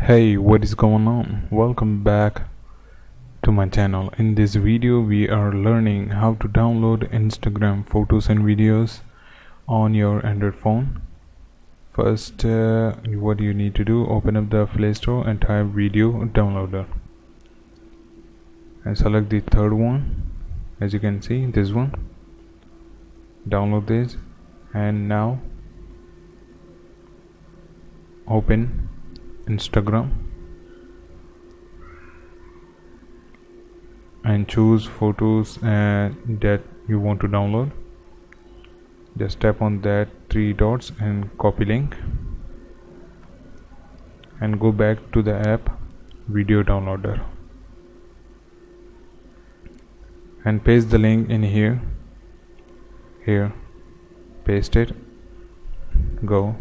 Hey, what is going on? Welcome back to my channel. In this video we are learning how to download Instagram photos and videos on your Android phone. First, what you need to do, open up the Play Store and type video downloader and select the third one. As you can see, this one. Download this and now open Instagram and choose photos that you want to download. Just tap on that three dots and copy link and go back to the app video downloader and paste the link in here. Paste it, go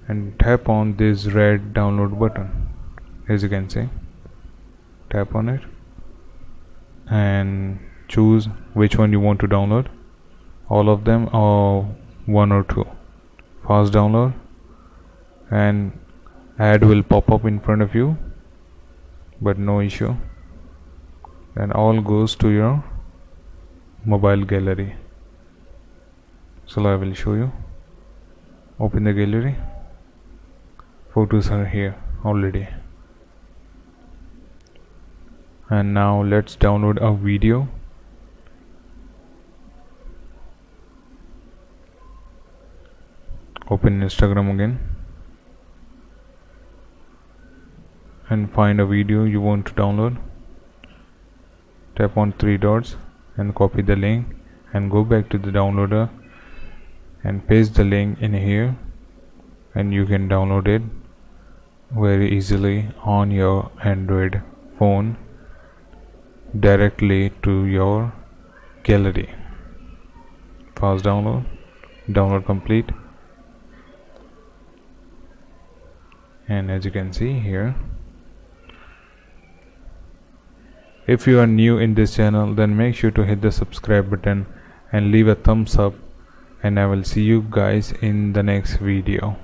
and tap on this red download button. As you can see, tap on it and choose which one you want to download, all of them or one or two. Fast download and ad will pop up in front of you, but no issue, and all goes to your mobile gallery. So I will show you. Open the gallery. Photos are here already, and now let's download a video. Open Instagram again and find a video you want to download. Tap on three dots and copy the link and go back to the downloader and paste the link in here, and you can download it very easily on your Android phone directly to your gallery. Fast download complete, and as you can see here, if you are new in this channel, then make sure to hit the subscribe button and leave a thumbs up, and I will see you guys in the next video.